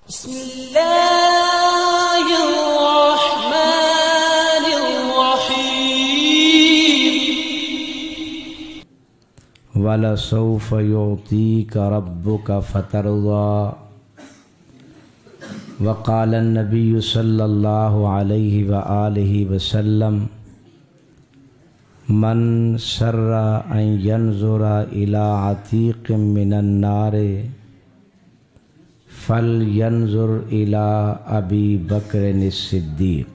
بسم الله الرحمن الرحيم وَلَسَوْفَ يُعْطِيكَ رَبُّكَ فَتَرْضَى وقال النبي صلى الله عليه وآله وسلم من سر أن ينظر إلى عتيق من النار فلينظر إلى أبي بكر الصديق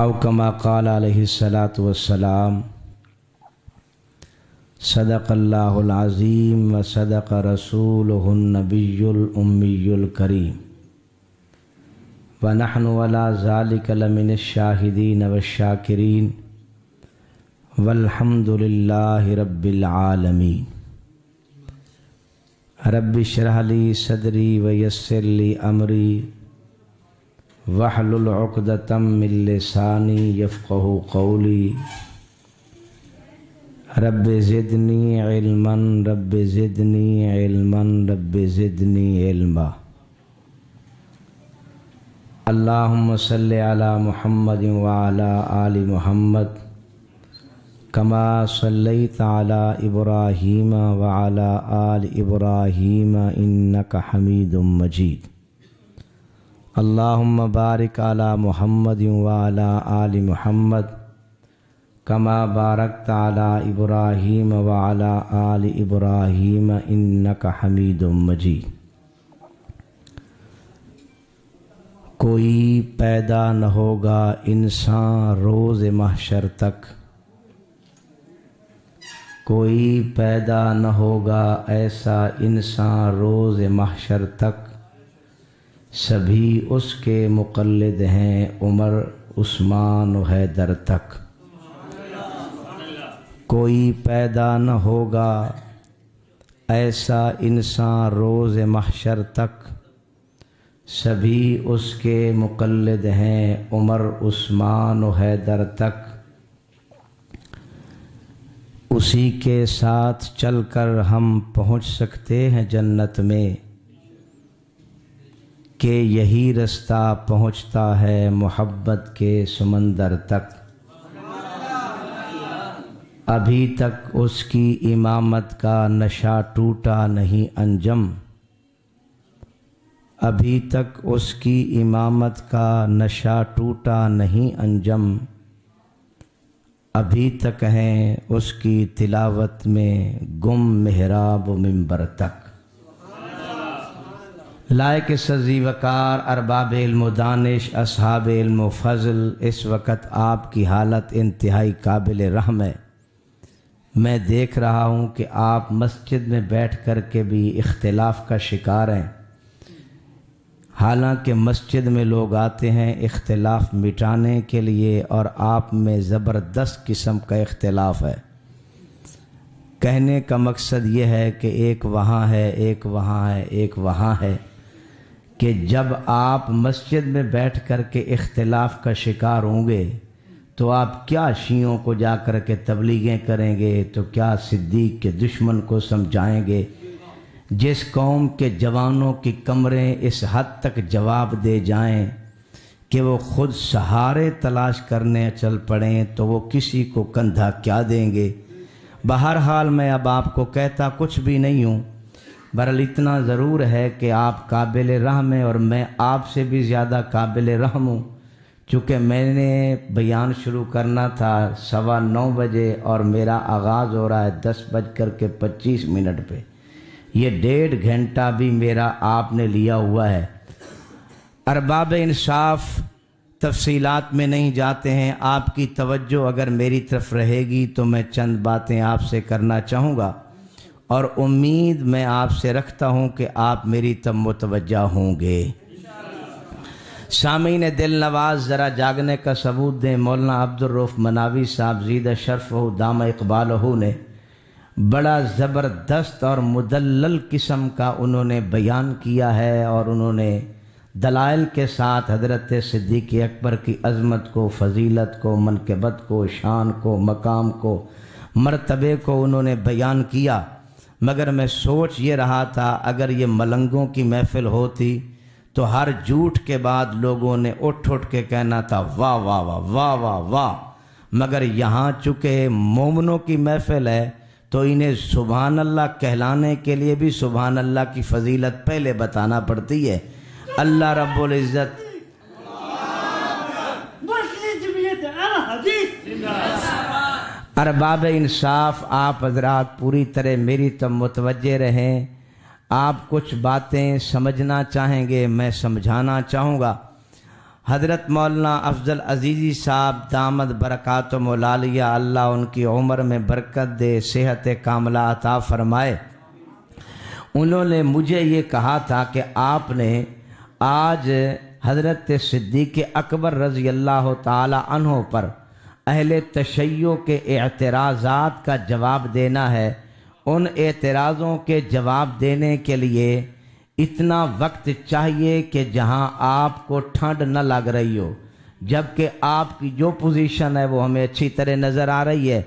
أو كما قال عليه الصلاة والسلام صدق الله العظيم وصدق رسوله النبي الأمي الكريم ونحن على ذلك لمن الشاهدين والشاكرين والحمد لله رب العالمين رب اشرح لي صدري ويسر لي أمري واحلل عقدة من لساني يفقه قولي رب زدني علما رب زدني علما رب زدني علما اللهم صل على محمد وعلى آل محمد كما صليت على إبراهيم وعلى آل إبراهيم إنك حميد مجيد اللهم بارك على محمد وعلى آل محمد كما باركت على إبراهيم وعلى آل إبراهيم إنك حميد مجيد کوئی پیدا نہ ہوگا انسان روز محشر تک، کوئی پیدا نہ ہوگا ایسا انسان روز محشر تک، سبھی اس کے مقلد ہیں عمر عثمان و حیدر تک۔ کوئی پیدا نہ ہوگا ایسا انسان روز محشر تک، سبھی اس کے مقلد ہیں عمر عثمان و حیدر تک۔ اسی کے ساتھ چل کر ہم پہنچ سکتے ہیں جنت میں، کہ یہی رستہ پہنچتا ہے محبت کے سمندر تک۔ ابھی تک اس کی امامت کا نشہ ٹوٹا نہیں انجم، ابھی تک اس کی امامت کا نشہ ٹوٹا نہیں انجم، ابھی تک ہیں اس کی تلاوت میں گم محراب و منبر تک۔ لائق سزی وقار ارباب علم و دانش اصحاب علم و فضل، اس وقت آپ کی حالت انتہائی قابل رحم ہے۔ میں دیکھ رہا ہوں کہ آپ مسجد میں بیٹھ کر کے بھی اختلاف کا شکار ہیں، حالانکہ مسجد میں لوگ آتے ہیں اختلاف مٹانے کے لیے، اور آپ میں زبردست قسم کا اختلاف ہے۔ کہنے کا مقصد یہ ہے کہ ایک وہاں ہے، ایک وہاں ہے، ایک وہاں ہے، کہ جب آپ مسجد میں بیٹھ کر کے اختلاف کا شکار ہوں گے تو آپ کیا شیعوں کو جا کر کے تبلیغیں کریں گے، تو کیا صدیق کے دشمن کو سمجھائیں گے۔ جس قوم کے جوانوں کی کمریں اس حد تک جواب دے جائیں کہ وہ خود سہارے تلاش کرنے چل پڑیں، تو وہ کسی کو کندھا کیا دیں گے۔ بہرحال میں اب آپ کو کہتا کچھ بھی نہیں ہوں، بہرحال اتنا ضرور ہے کہ آپ قابل رحم ہیں، اور میں آپ سے بھی زیادہ قابل رحم ہوں، چونکہ میں نے بیان شروع کرنا تھا 9:15 بجے اور میرا آغاز ہو رہا ہے 10:25 پہ۔ یہ 1.5 گھنٹہ بھی میرا آپ نے لیا ہوا ہے۔ ارباب انصاف تفصیلات میں نہیں جاتے ہیں، آپ کی توجہ اگر میری طرف رہے گی تو میں چند باتیں آپ سے کرنا چاہوں گا، اور امید میں آپ سے رکھتا ہوں کہ آپ میری طرف متوجہ ہوں گے۔ سامعین دل نواز ذرا جاگنے کا ثبوت دیں۔ مولانا عبدالرؤف مناوی صاحب زیدہ شرفہ دامہ اقبالہ نے بڑا زبردست اور مدلل قسم کا انہوں نے بیان کیا ہے، اور انہوں نے دلائل کے ساتھ حضرت صدیق اکبر کی عظمت کو، فضیلت کو، منقبت کو، شان کو، مقام کو، مرتبے کو انہوں نے بیان کیا۔ مگر میں سوچ یہ رہا تھا اگر یہ ملنگوں کی محفل ہوتی تو ہر جھوٹ کے بعد لوگوں نے اٹھ کے کہنا تھا واہ واہ واہ واہ واہ واہ، مگر یہاں چونکہ مومنوں کی محفل ہے تو انہیں سبحان اللہ کہلانے کے لیے بھی سبحان اللہ کی فضیلت پہلے بتانا پڑتی ہے۔ اللہ رب العزت ارباب انصاف آپ حضرات پوری طرح میری طرف متوجہ رہیں۔ آپ کچھ باتیں سمجھنا چاہیں گے، میں سمجھانا چاہوں گا۔ حضرت مولانا افضل عزیزی صاحب دامت برکاتہم العالیہ، اللہ ان کی عمر میں برکت دے، صحت کاملہ عطا فرمائے، انہوں نے مجھے یہ کہا تھا کہ آپ نے آج حضرت صدیق اکبر رضی اللہ تعالی عنہ پر اہل تشیع کے اعتراضات کا جواب دینا ہے۔ ان اعتراضوں کے جواب دینے کے لیے اتنا وقت چاہیے کہ جہاں آپ کو ٹھنڈ نہ لگ رہی ہو، جبکہ آپ کی جو پوزیشن ہے وہ ہمیں اچھی طرح نظر آ رہی ہے۔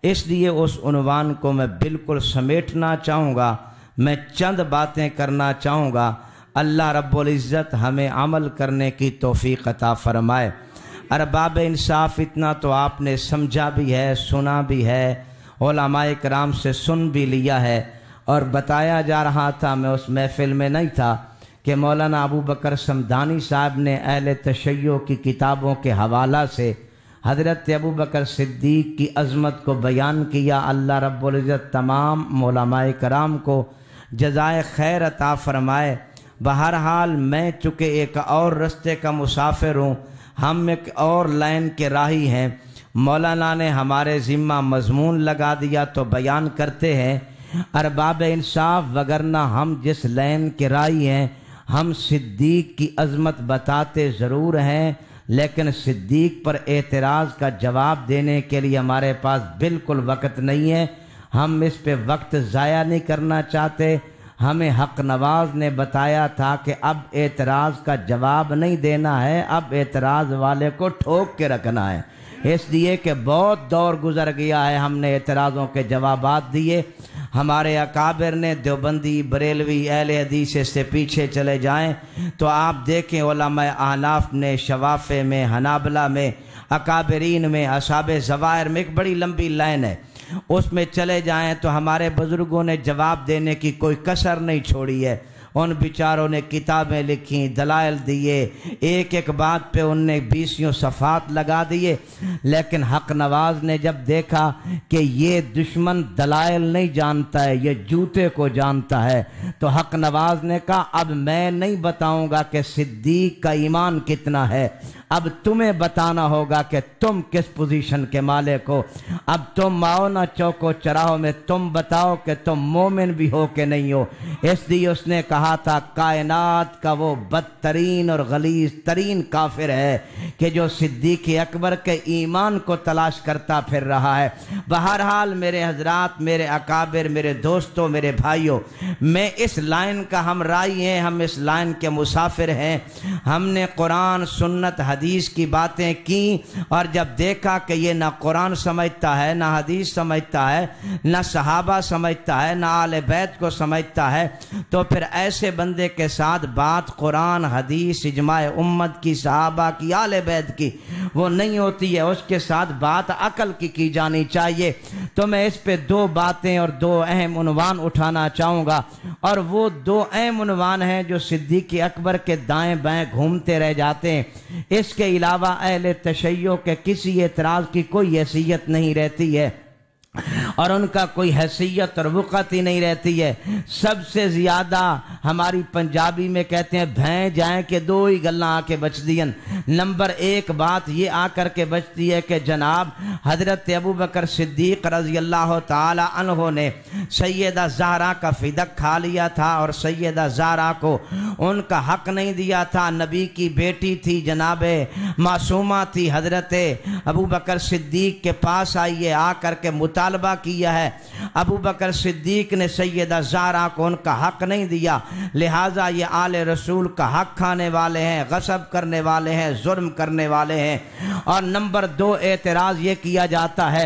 اس لیے اس عنوان کو میں بالکل سمیٹنا چاہوں گا، میں چند باتیں کرنا چاہوں گا۔ اللہ رب العزت ہمیں عمل کرنے کی توفیق عطا فرمائے۔ ارباب انصاف، اتنا تو آپ نے سمجھا بھی ہے، سنا بھی ہے، علماء کرام سے سن بھی لیا ہے، اور بتایا جا رہا تھا، میں اس محفل میں نہیں تھا، کہ مولانا ابو بکر صمدانی صاحب نے اہل تشیع کی کتابوں کے حوالہ سے حضرت ابو بکر صدیق کی عظمت کو بیان کیا۔ اللہ رب العزت تمام علماء کرام کو جزائے خیر عطا فرمائے۔ بہرحال میں چونکہ ایک اور رستے کا مسافر ہوں، ہم ایک اور لائن کے راہی ہیں، مولانا نے ہمارے ذمہ مضمون لگا دیا تو بیان کرتے ہیں۔ ارباب انصاف، وگرنہ ہم جس لائن کے راہی ہیں، ہم صدیق کی عظمت بتاتے ضرور ہیں، لیکن صدیق پر اعتراض کا جواب دینے کے لیے ہمارے پاس بالکل وقت نہیں ہے۔ ہم اس پہ وقت ضائع نہیں کرنا چاہتے۔ ہمیں حق نواز نے بتایا تھا کہ اب اعتراض کا جواب نہیں دینا ہے، اب اعتراض والے کو ٹھوک کے رکھنا ہے، اس لیے کہ بہت دور گزر گیا ہے، ہم نے اعتراضوں کے جوابات دیے۔ ہمارے اکابر نے دیوبندی، بریلوی، اہل حدیث سے پیچھے چلے جائیں تو آپ دیکھیں علماء احناف نے، شوافع میں، حنابلہ میں، اکابرین میں، اصحاب ظواہر میں، ایک بڑی لمبی لائن ہے، اس میں چلے جائیں تو ہمارے بزرگوں نے جواب دینے کی کوئی کسر نہیں چھوڑی ہے۔ ان بیچاروں نے کتابیں لکھیں، دلائل دیے، ایک ایک بات پہ ان نے 20 صفحات لگا دیے، لیکن حق نواز نے جب دیکھا کہ یہ دشمن دلائل نہیں جانتا ہے، یہ جوتے کو جانتا ہے، تو حق نواز نے کہا اب میں نہیں بتاؤں گا کہ صدیق کا ایمان کتنا ہے، اب تمہیں بتانا ہوگا کہ تم کس پوزیشن کے مالک ہو۔ اب تم آؤ نا چوکو چراہوں میں، تم بتاؤ کہ تم مومن بھی ہو کہ نہیں ہو۔ اس لیے اس نے کہا تھا کائنات کا وہ بدترین اور غلیظ ترین کافر ہے کہ جو صدیق اکبر کے ایمان کو تلاش کرتا پھر رہا ہے۔ بہرحال میرے حضرات، میرے اکابر، میرے دوستوں، میرے بھائیوں، میں اس لائن کا ہم رائی ہیں، ہم اس لائن کے مسافر ہیں۔ ہم نے قرآن، سنت، حدیث کی باتیں کی، اور جب دیکھا کہ یہ نہ قرآن سمجھتا ہے، نہ حدیث سمجھتا ہے، نہ صحابہ سمجھتا ہے، نہ آل بیت کو سمجھتا ہے، تو پھر ایسے بندے کے ساتھ بات قرآن، حدیث، اجماع امت کی، صحابہ کی، آل بیت کی وہ نہیں ہوتی ہے، اس کے ساتھ بات عقل کی جانی چاہیے۔ تو میں اس پہ دو باتیں اور دو اہم عنوان اٹھانا چاہوں گا، اور وہ دو اہم عنوان ہیں جو صدیق اکبر کے دائیں بائیں گھومتے رہ جاتے ہیں۔ اس کے علاوہ اہل تشیع کے کسی اعتراض کی کوئی حیثیت نہیں رہتی ہے، اور ان کا کوئی حیثیت اور وقت ہی نہیں رہتی ہے۔ سب سے زیادہ ہماری پنجابی میں کہتے ہیں بھیں جائیں کہ دو ہی گلاں آ کے بچ دین۔ نمبر ایک بات یہ آ کر کے بچتی ہے کہ جناب حضرت ابو بکر صدیق رضی اللہ تعالی عنہ نے سیدہ زہرا کا فدق کھا لیا تھا، اور سیدہ زہرا کو ان کا حق نہیں دیا تھا۔ نبی کی بیٹی تھی، جناب معصومہ تھی، حضرت ابو بکر صدیق کے پاس آئیے، آ کر کے مطالبہ کیا ہے۔ ابو بکر صدیق نے سیدہ زہرا کو ان کا حق نہیں دیا، لہٰذا یہ آل رسول کا حق کھانے والے ہیں، غصب کرنے والے ہیں، ظلم کرنے والے ہیں۔ اور نمبر دو اعتراض یہ کیا جاتا ہے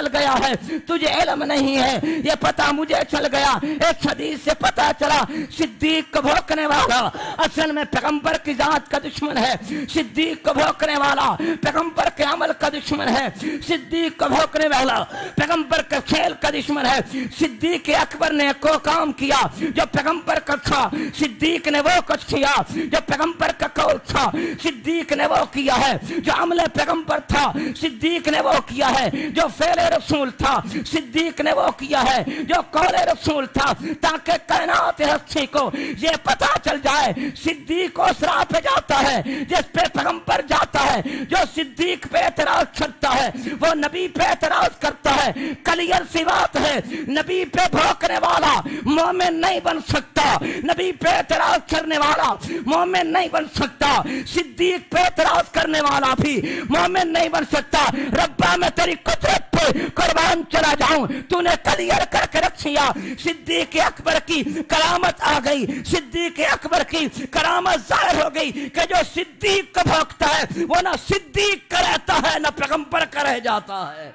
چل گیا ہے، تجھے علم نہیں ہے، یہ پتہ مجھے چل گیا۔ ایک حدیث سے پتہ چلا صدیق کو بھوکنے والا اصل میں پیغمبر کی ذات کا دشمن ہے، صدیق کو بھوکنے والا پیغمبر کے عمل کا دشمن ہے، صدیق کو بھوکنے والا پیغمبر کے کھیل کا دشمن ہے۔ صدیق اکبر نے کو کام کیا جو پیغمبر کا تھا، صدیق نے وہ کچھ کیا جو پیغمبر کا قول تھا، صدیق نے وہ کیا ہے جو عمل پیغمبر تھا، صدیق نے وہ کیا ہے جو فعل رسول تھا، صدیق نے وہ کیا ہے جو قول رسول تھا، تاکہ کائنات ہستی کو یہ پتہ چل جائے صدیق اس راہ پہ جاتا ہے جس پہ پیغمبر جاتا ہے۔ جو صدیق پہ اعتراض کرتا ہے وہ نبی پہ اعتراض کرتا ہے۔ کلیئر سی بات ہے، نبی پہ بھوکنے والا مومن نہیں بن سکتا، نبی پہ اعتراض کرنے والا مومن نہیں بن سکتا، صدیق پہ اعتراض کرنے والا بھی مومن نہیں بن سکتا۔ ربا میں تیری قدرت پہ قربان چلا جاؤں، تو نے کلیئر کر کے رکھیا۔ صدیق اکبر کی کرامت آ گئی، صدیق اکبر کی کرامت ظاہر ہو گئی کہ جو صدیق کو بھوکتا ہے وہ نہ صدیق کا رہتا ہے نہ پیغمبر کا رہ جاتا ہے۔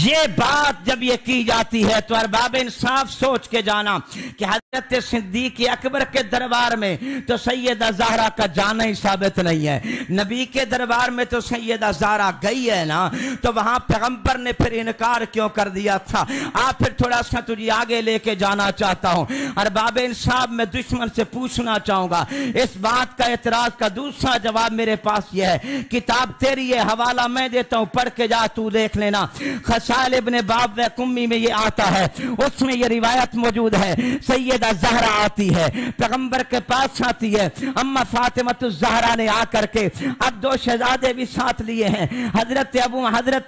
یہ بات جب یہ کی جاتی ہے تو ارباب انصاف سوچ کے جانا کہ حضرت صدیق اکبر کے دربار میں تو سیدہ زہرا کا جانا ہی ثابت نہیں ہے، نبی کے دربار میں تو سیدہ زہرا گئی ہے نا، تو وہاں پیغمبر نے پھر انکار کیوں کر دیا تھا؟ آپ پھر تھوڑا سا تجھے آگے لے کے جانا چاہتا ہوں۔ ارباب انصاف میں دشمن سے پوچھنا چاہوں گا اس بات کا اعتراض کا دوسرا جواب میرے پاس یہ ہے، کتاب تیری ہے، حوالہ میں دیتا ہوں، پڑھ کے جا تو دیکھ لینا۔ خصائل ابن باب و کمی میں یہ آتا ہے، اس میں یہ روایت موجود ہے، سیدہ زہرا آتی ہے، پیغمبر کے پاس آتی ہے، اما فاطمہ الزہرا نے آ کر کے اب دو شہزادے بھی ساتھ لیے ہیں، حضرت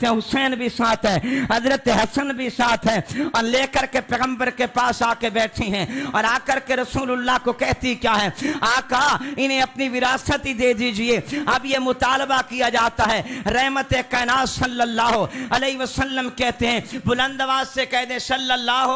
حسین بھی ساتھ ہے، حضرت حسن بھی ساتھ ہے، اور لے کر کے پیغمبر کے پاس آ کے بیٹھی ہیں، اور آ کر کے رسول اللہ کو کہتی کیا ہے؟ آقا انہیں اپنی وراثت ہی دے دیجئے۔ اب یہ مطالبہ کیا جاتا ہے، رحمت کائنات صلی اللہ علیہ وسلم کہتے ہیں، بلند آواز سے کہہ دیں صلی اللہ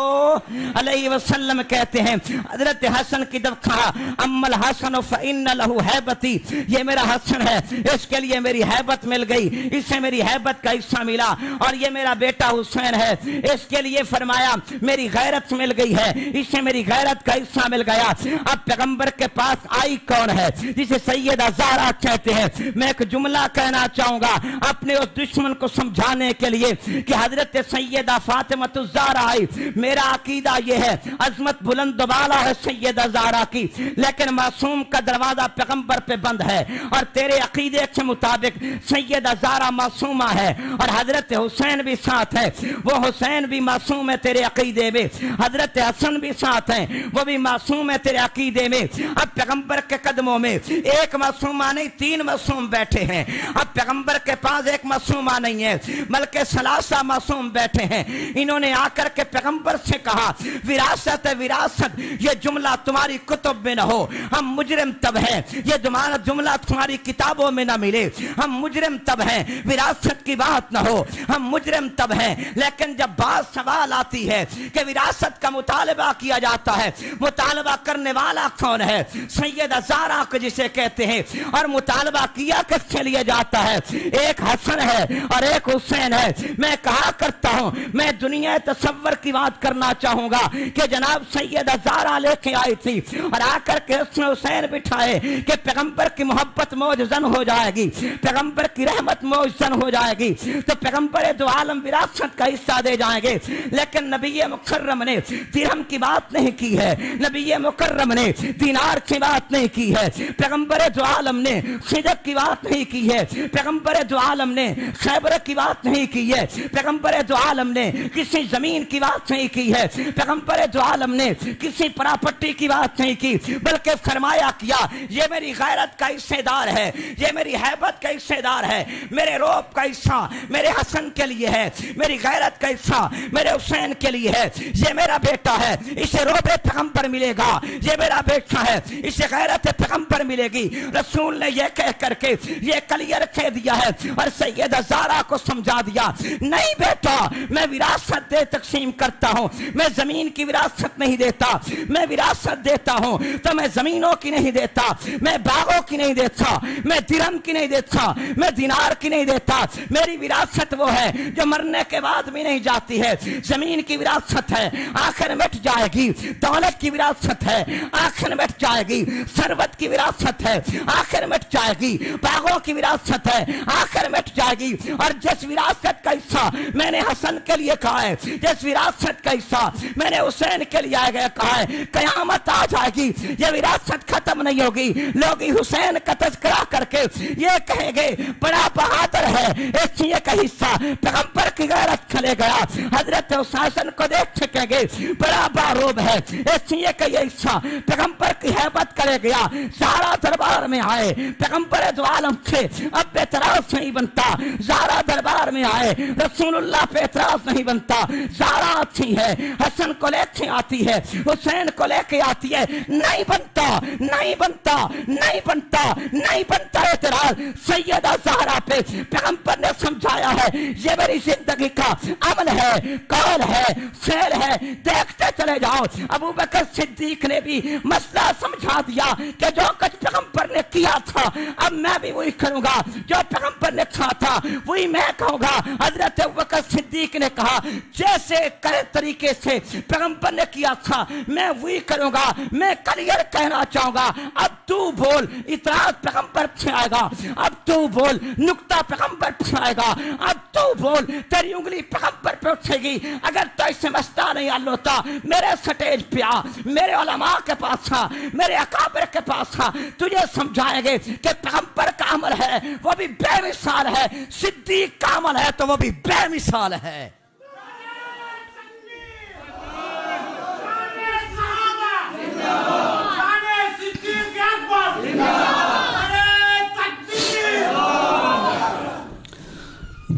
علیہ وسلم کہتے ہیں، حضرت حسن کی جب کہا اما الحسن فإن له حیبتی، یہ میرا حسن ہے، اس کے لیے میری حیبت مل گئی، اسے میری حیبت کا حصہ ملا، اور یہ میرا بیٹا حسین ہے، اس کے لیے فرمایا میری غیرت مل گئی ہے، اسے میری غیرت کا حصہ مل گیا۔ اب پیغمبر کے پاس آئی کون ہے؟ جسے سیدہ زہرا کہتے ہیں۔ میں ایک جملہ کہنا چاہوں گا اپنے اس دشمن کو سمجھانے کے لیے کہ حضرت سیدہ فاطمہ الزہرا آئی، میرا عقیدہ یہ ہے عظمت بلند بالا ہے سیدہ زہرا کی، لیکن معصوم کا دروازہ پیغمبر پہ بند ہے، اور تیرے عقیدے کے مطابق سیدہ زہرا معصومہ ہے، اور حضرت حسین بھی ساتھ ہے، وہ حسین بھی معصوم ہے تیرے عقیدے میں، حضرت حسن بھی ساتھ ہیں، وہ بھی معصوم ہے تیرے عقیدے میں۔ اب پیغمبر کے قدموں میں ایک معصومہ نہیں، تین معصوم بیٹھے ہیں۔ اب پیغمبر کے پاس ایک معصومہ نہیں ہے بلکہ ثلاثہ معصوم بیٹھے ہیں۔ انہوں نے آ کر کے پیغمبر سے کہا وراثت وراثت یہ جملہ تمہاری کتب میں نہ ہو، ہم مجرم تب ہیں، یہ جملہ تمہاری کتابوں میں نہ ملے، ہم مجرم تب ہیں، وراثت کی بات نہ ہو، ہم مجرم تب ہیں۔ لیکن جب بات سوال آتی ہے کہ وراثت کا مطالبہ کیا جاتا ہے، مطالبہ کرنے والا کون ہے؟ سیدہ زہرا کو جسے کہتے ہیں، اور مطالبہ کیا کس کے لیے جاتا ہے؟ ایک حسن ہے اور ایک حسین ہے۔ میں کہا کرتا ہوں، میں دنیا تصور کی بات کرنا چاہوں گا کہ جناب سیدہ زہرا لے کے آئی تھی، اور آ کر کے اس نے حسین بٹھائے کہ پیغمبر کی محبت موجزن ہو جائے گی، پیغمبر کی رحمت موجزن ہو جائے گی، تو پیغمبر دو عالم وراثت کا حصہ دے جائیں گے۔ لیکن نبی مکرم نے درہم کی بات نہیں کی ہے، نبی مکرم نے دینار کی بات نہیں کی ہے، پیغمبر دو عالم نے صدق کی بات نہیں کی ہے، پیغمبر دو عالم نے خیبر کی بات نہیں کی ہے، پیغمبر دو عالم نے کسی زمین کی بات نہیں کی ہے، پیغمبر دو عالم نے کسی پراپرٹی کی بات نہیں کی، بلکہ فرمایا کیا یہ میری غیرت کا حصہ دار ہے، یہ میری حیبت کا حصہ دار ہے، میرے روب کا حصہ میرے حسن کے لیے ہے، میری غیرت کا حصہ میرے حسین کے لیے ہے، یہ میرا بیٹا ہے، اسے روب پیغمبر ملے گا، یہ میرا بیٹا ہے، اسے غیرت پیغمبر ملے گی۔ رسول نے یہ کہہ کر کے یہ کلیئر کہہ دیا ہے، اور سیدہ زہرا کو سمجھا دیا نہیں بیٹا میں وراثت دے تقسیم کرتا ہوں، میں زمین کی وراثت نہیں دیتا، دیتا, میں وراثت دیتا ہوں تو میں زمینوں کی نہیں دیتا, میں باغوں کی نہیں دیتا, میں درہم کی نہیں دیتا, میں دینار کی نہیں دیتا. میری وراثت وہ ہے جو مرنے کے بعد بھی نہیں جاتی ہے. زمین کی وراثت ہے, آخر مٹ جائے گی. دولت کی وراثت ہے, آخر مٹ جائے گی. ثروت کی وراثت ہے, آخر مٹ جائے گی. باغوں کی وراثت ہے, آخر مٹ جائے گی. اور جس وراثت کا حصہ میں نے حسن کے لیے کہا ہے, جس وراثت کا حصہ میں نے حسین کے لیے کہا ہے, قیامت آ جائے گی, یہ وراثت ختم نہیں ہوگی. لوگ حسین کا تذکرہ کر کے یہ کہیں گے بڑا بہادر ہے, اس لیے کا حصہ پیغمبر کی غیرت کھلے گیا. حضرت حسین کو دیکھ سکیں گے بڑا باروب ہے, اس لیے کہ یہ حصہ پیغمبر کی ہیبت کرے گیا. زہرا دربار میں آئے, پیغمبر دو عالم سے اب اعتراض نہیں بنتا. زہرا دربار میں آئے, رسول اللہ پہ اعتراض نہیں بنتا. زہرا اچھی ہے, حسن کو لے کے آتی ہے, حسین کو لے کے آتی ہے, نہیں بنتا, نہیں بنتا, نہیں بنتا, نہیں بنتا اعتراض. سیدہ زہرا پہ پیغمبر نے سمجھایا ہے یہ میری زندگی کا عمل ہے, قول ہے, فعل ہے, دیکھتے چلے جاؤ. ابو بکر صدیق نے بھی مسئلہ سمجھا دیا کہ جو کچھ پیغمبر نے کیا تھا اب میں بھی وہی کروں گا, جو پیغمبر نے کہا تھا وہی میں کہوں گا. حضرت ابو بکر صدیق نے کہا جیسے کرے طریقے سے پیغمبر نے کیا تھا میں وہی کروں گا. میں کلیئر کہنا چاہوں گا, اب تو بول اطاعت پیغمبر پہ آئے گا, اب تو بول نقطہ پیغمبر پہ آئے گا, اب تو بول تیری انگلی پیغمبر پہ اٹھے گی. اگر تو اسے مسئلہ نہیں حل ہوتا میرے سٹیج پہ آ, میرے علماء کے پاس آ, میرے اکابر کے پاس آ, تجھے سمجھائیں گے کہ پیغمبر کا عمل ہے وہ بھی بے مثال ہے, صدیق کا عمل ہے تو وہ بھی بے مثال ہے.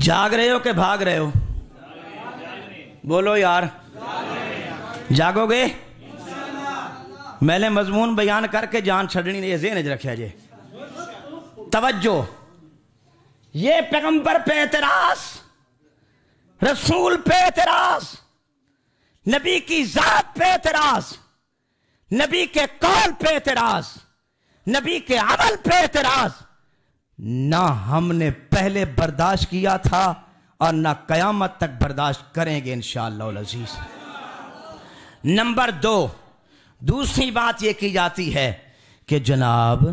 جاگ رہے ہو کہ بھاگ رہے ہو؟ بولو یار, جاگو گے؟ میں نے مضمون بیان کر کے جان چھڑنی نے یہ ذہن رکھا جے. توجہ, یہ پیغمبر پہ اعتراض, رسول پہ اعتراض, نبی کی ذات پہ اعتراض, نبی کے قول پہ اعتراض, نبی کے عمل پہ اعتراض نہ ہم نے پہلے برداشت کیا تھا اور نہ قیامت تک برداشت کریں گے انشاءاللہ العزیز. نمبر 2, دوسری بات یہ کی جاتی ہے کہ جناب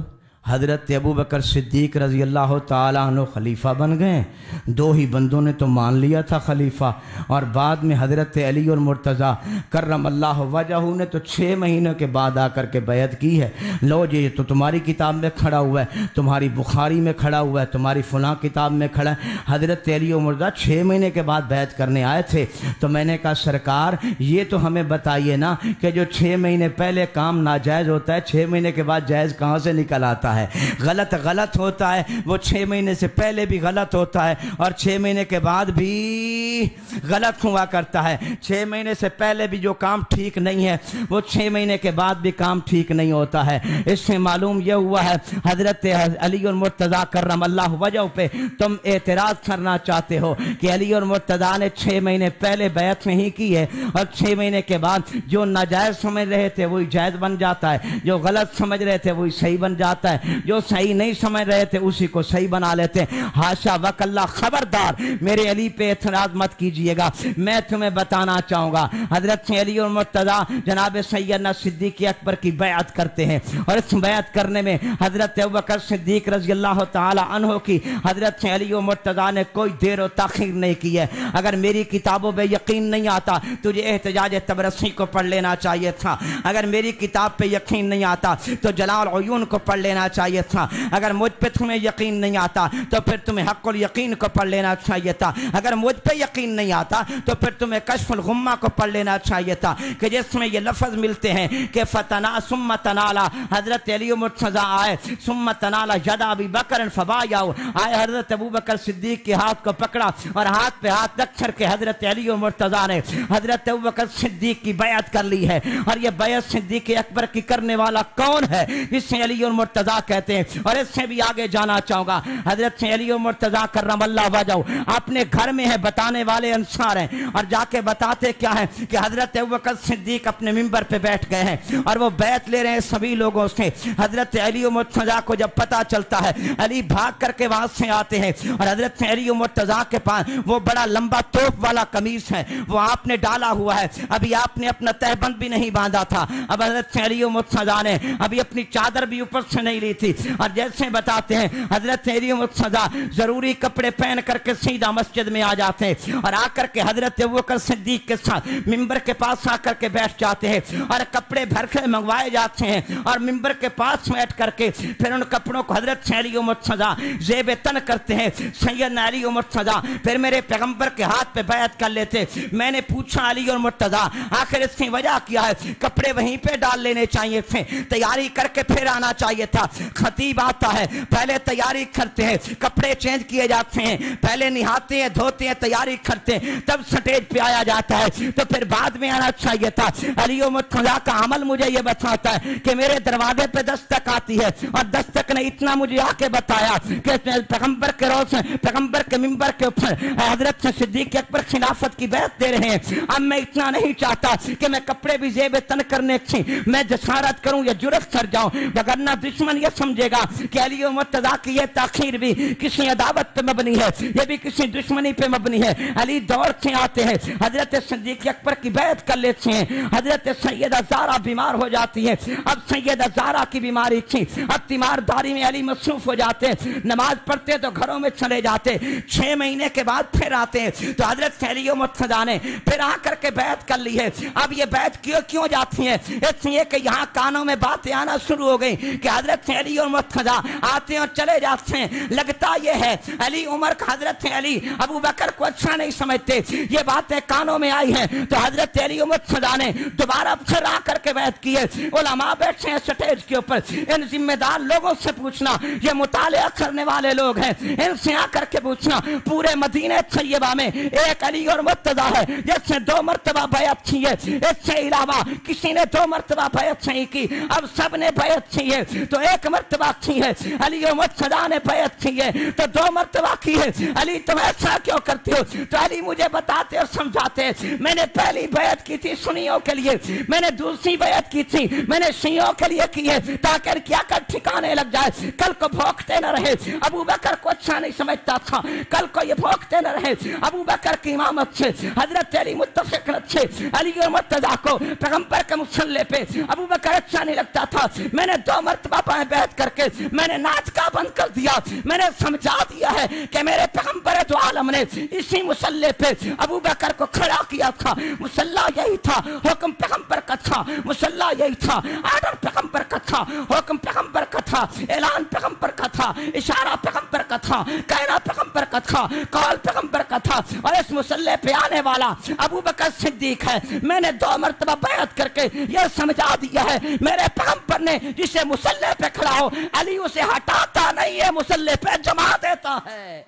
حضرت ابو بکر صدیق رضی اللہ تعالیٰ عنہ خلیفہ بن گئے. 2 ہی بندوں نے تو مان لیا تھا خلیفہ, اور بعد میں حضرت علی اور مرتضیٰ کرم اللہ وجہہ نے تو 6 مہینوں کے بعد آ کر کے بیعت کی ہے. لو جی تو تمہاری کتاب میں کھڑا ہوا ہے, تمہاری بخاری میں کھڑا ہوا ہے, تمہاری فلاں کتاب میں کھڑا ہے. حضرت علی اور مرتضیٰ 6 مہینے کے بعد بیعت کرنے آئے تھے. تو میں نے کہا سرکار یہ تو ہمیں بتائیے نا کہ جو 6 مہینے پہلے کام ناجائز ہوتا ہے 6 مہینے کے بعد جائز کہاں سے نکل آتا ہے؟ غلط ہوتا ہے, وہ 6 مہینے سے پہلے بھی غلط ہوتا ہے اور 6 مہینے کے بعد بھی غلط ہوا کرتا ہے. 6 مہینے سے پہلے بھی جو کام ٹھیک نہیں ہے وہ 6 مہینے کے بعد بھی کام ٹھیک نہیں ہوتا ہے. اس سے معلوم یہ ہوا ہے حضرت علی اور مرتضیٰ کرم اللہ وجہہ پہ تم اعتراض کرنا چاہتے ہو کہ علی اور مرتضیٰ نے 6 مہینے پہلے بیعت نہیں کی ہے اور 6 مہینے کے بعد جو ناجائز سمجھ رہے تھے وہی جائز بن جاتا ہے, جو غلط سمجھ رہے تھے وہی صحیح بن جاتا ہے, جو صحیح نہیں سمجھ رہے تھے اسی کو صحیح بنا لیتے ہیں. ہاشا وکاللہ, خبردار میرے علی پہ اعتراض مت کیجئے گا. میں تمہیں بتانا چاہوں گا حضرت علی اور مرتضیٰ جناب سیدنا صدیق اکبر کی بیعت کرتے ہیں, اور اس بیعت کرنے میں حضرت ابوبکر صدیق رضی اللہ تعالی عنہ کی حضرت علی اور مرتضیٰ نے کوئی دیر و تاخیر نہیں کی ہے. اگر میری کتابوں پہ یقین نہیں آتا تجھے احتجاج طبرسی کو پڑھ لینا چاہیے تھا, اگر میری کتاب پہ یقین نہیں آتا تو جلال عیون کو پڑھ لینا چاہیے تھا, اگر مجھ پہ تمہیں یقین نہیں آتا تو پھر تمہیں حق الیقین کو پڑھ لینا چاہیے تھا, اگر مجھ پہ یقین نہیں آتا تو پھر تمہیں کشف الغمہ کو پڑھ لینا چاہیے تھا کہ جس میں یہ لفظ ملتے ہیں کہ فتنا ثم تنالا, حضرت علی و مرتضیٰ آئے, ثم تنالا ید ابی بکر فبایعوا, آئے حضرت ابو بکر صدیق کے ہاتھ کو پکڑا اور ہاتھ پہ ہاتھ رکھ کر کے حضرت علی و مرتضیٰ نے حضرت ابو بکر صدیق کی بیعت کر لی ہے. اور یہ بیعت صدیق اکبر کی کرنے والا کون ہے؟ جسے علی اور مرتضیٰ کہتے ہیں. اور اس سے بھی آگے جانا چاہوں گا, حضرت علی و مرتضیٰ کرم اللہ وجہہ اپنے گھر میں ہے, بتانے والے انصار ہیں، اور جا کے بتاتے کیا ہے کہ حضرت ابوبکر صدیق اپنے منبر پہ بیٹھ گئے ہیں اور وہ بیعت لے رہے ہیں سبھی لوگوں سے۔ حضرت علی و مرتضیٰ کو جب پتا چلتا ہے، علی بھاگ کر کے وہاں سے آتے ہیں اور حضرت علی و مرتضیٰ کے پاس وہ بڑا لمبا توپ والا قمیص ہے، وہ آپ نے ڈالا ہوا ہے، ابھی آپ نے اپنا تہبند بھی نہیں باندھا تھا، اب حضرت علی و مرتضیٰ نے ابھی اپنی چادر بھی اوپر سے نہیں لی تھی، اور جیسے بتاتے ہیں حضرت علی و مرتضیٰ ضروری کپڑے پہن کر کے سیدھا مسجد میں آ جاتے ہیں اور آ کر کے حضرت ابوبکر صدیق کے ساتھ منبر کے پاس آ کر کے بیٹھ جاتے ہیں اور کپڑے بھر کے منگوائے جاتے ہیں، اور منبر کے پاس بیٹھ کر کے پھر ان کپڑوں کو حضرت علی و مرتضیٰ زیب تن کرتے ہیں۔ سیدنا علی و مرتضیٰ پھر میرے پیغمبر کے ہاتھ پہ بیعت کر لیتے۔ میں نے پوچھا علی اور مرتضیٰ آخر اس کی وجہ کیا ہے؟ کپڑے وہیں پہ ڈال لینے چاہیے تھے، تیاری کر کے پھر آنا چاہیے تھا۔ خطیب آتا ہے، پہلے تیاری کرتے ہیں، کپڑے چینج کیے جاتے ہیں، پہلے نہاتے ہیں، دھوتے ہیں، تیاری کرتے ہیں، تب سٹیج پہ آیا جاتا ہے، تو پھر بعد میں آنا چاہیے تھا۔ علی و مرتضیٰ کا عمل مجھے یہ بتاتا ہے کہ میرے دروازے پہ دستک آتی ہے، اور دستک نے اتنا مجھے آ کے بتایا کہ پیغمبر کے روز پیغمبر کے منبر کے اوپر حضرت صدیق اکبر خلافت کی بیعت دے رہے ہیں۔ اب میں اتنا نہیں چاہتا کہ میں کپڑے بھی زیب تن کرنے کی میں جسارت کروں یا جرت کر جاؤں، وگرنہ دشمن یہ سمجھے گا کہ علی و مرتضیٰ کی یہ تاخیر بھی کسی عداوت پہ مبنی ہے، یہ بھی کسی دشمنی پہ مبنی ہے۔ علی دوڑ کے آتے ہیں، حضرت صدیق اکبر کی بیعت کر لیتے ہیں۔ حضرت سیدہ زہرا بیمار ہو جاتی ہے، اب سیدہ زہرا کی بیماری تھی، اب تیمارداری میں علی مصروف ہو جاتے ہیں، نماز پڑھتے تو گھروں میں چلے جاتے۔ 6 مہینے کے بعد پھر آتے ہیں تو حضرت علی و مرتضیٰ نے پھر آ کر کے بیعت کر لی ہے۔ اب یہ بیعت کیوں جاتی ہے؟ اس لیے کہ یہاں کانوں میں باتیں آنا شروع ہو گئی کہ حضرت علی اور مرتضیٰ آتے ہیں اور چلے جاتے ہیں۔ لگتا یہ ہے علی عمر کا حضرت علی ابو بکر کو اچھا نہیں سمجھتے، یہ باتیں کانوں میں آئی ہیں تو حضرت علی و مرتضیٰ نے دوبارہ پھر آ کر کے بیعت کی ہے۔ علماء بیٹھے ہیں سٹیج کے اوپر، ان ذمہ دار لوگوں سے پوچھنا، یہ مطالعہ کرنے والے لوگ ہیں، ان سے آ کر کے پوچھنا پورے مدینہ طیبہ میں ایک علی اور مرتضیٰ ہے جس نے 2 مرتبہ بیعت کی ہے، اس سے علاوہ کسی نے 2 مرتبہ بیعت نہیں کی، اب سب نے بیعت کی ہے تو 1 مرتبہ کی ہے، علی اور مرتضیٰ نے بیعت کی ہے تو 2 مرتبہ کی ہے۔ علی تم ایسا کیوں کرتے ہو؟ تو علی مجھے بتاتے اور سمجھاتے، میں نے پہلی بیعت کی تھی سنیوں کے لیے، میں نے دوسری بیعت کی تھی میں نے شیعوں کے لیے کی ہے تاکہ کیا کر ٹھکانے لگ جائے، کل کو بھوکتے نہ رہے۔ ابو بکر کو اچھا نہیں سمجھتا تھا، کل کو یہ بھوکتے نہ رہے۔ ابو بکر کی امامت سے حضرت علی متفق رکھے، علی اور مرتضیٰ کو پیغمبر کے مصلی پہ ابو بکر اچھا نہیں لگتا تھا۔ میں نے 2 مرتبہ بیعت کر کے میں نے ناچکا بند کر دیا، میں نے سمجھا دیا ہے کہ میرے پیغمبر دو عالم نے اسی مصلی پہ ابو بکر کو کھڑا کیا تھا، مصلی یہی تھا، حکم پیغمبر کا تھا، مصلی یہی تھا، آرڈر پیغمبر کا تھا، حکم پیغمبر کا تھا، اعلان پیغمبر کا تھا، اشارہ پیغمبر کا تھا، کہنا پیغمبر کا تھا، قول پیغمبر کا تھا، اور اس مصلی پہ آنے والا ابو بکر صدیق ہے۔ میں نے 2 مرتبہ بیعت کر کے یہ سمجھا دیا ہے میرے پیغمبر نے جسے مصلی پہ کھڑا ہو علی اسے ہٹاتا نہیں ہے، مصلی پہ جما دیتا ہے۔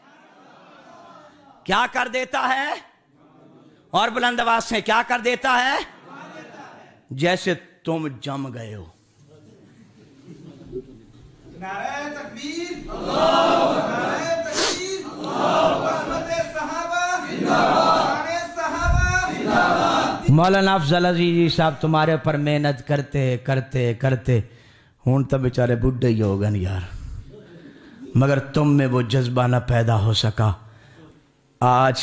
کیا کر دیتا ہے؟ اور بلند آواز سے کیا کر دیتا ہے؟ جیسے تم جم گئے ہو۔ نعرہ تکبیر، نعرہ تکبیر، عظمت صحابہ، شان صحابہ۔ مولانا افضل عزیزی صاحب تمہارے اوپر محنت کرتے کرتے کرتے ہوں تو بیچارے بڈھے ہی ہو گئے یار، مگر تم میں وہ جذبہ نہ پیدا ہو سکا۔ آج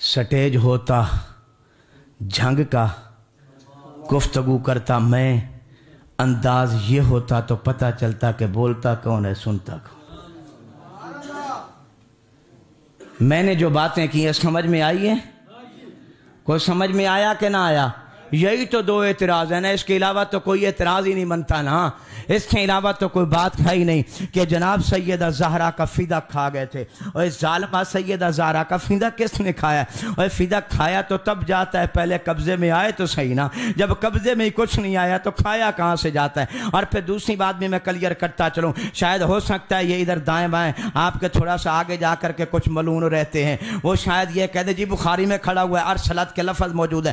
سٹیج ہوتا جھنگ کا، گفتگو کرتا میں، انداز یہ ہوتا تو پتہ چلتا کہ بولتا کون ہے سنتا کون۔ میں نے جو باتیں کی ہیں سمجھ میں آئی ہیں؟ کوئی سمجھ میں آیا کہ نہ آیا؟ یہی تو 2 اعتراض ہیں نا، اس کے علاوہ تو کوئی اعتراض ہی نہیں بنتا نا، اس کے علاوہ تو کوئی بات ہے ہی نہیں کہ جناب سیدہ زہرا کا فدیہ کھا گئے تھے، اور اس ظالمہ سیدہ زہرا کا فدیہ کس نے کھایا؟ اور فدیہ کھایا تو تب جاتا ہے پہلے قبضے میں آئے تو صحیح نا، جب قبضے میں ہی کچھ نہیں آیا تو کھایا کہاں سے جاتا ہے؟ اور پھر دوسری بات بھی میں کلیئر کرتا چلوں، شاید ہو سکتا ہے یہ ادھر دائیں بائیں آپ کے تھوڑا سا آگے جا کر کے کچھ ملون رہتے ہیں، وہ شاید یہ کہہ دے جی بخاری میں کھڑا ہوا ہے، ارسلت کے لفظ موجود ہے،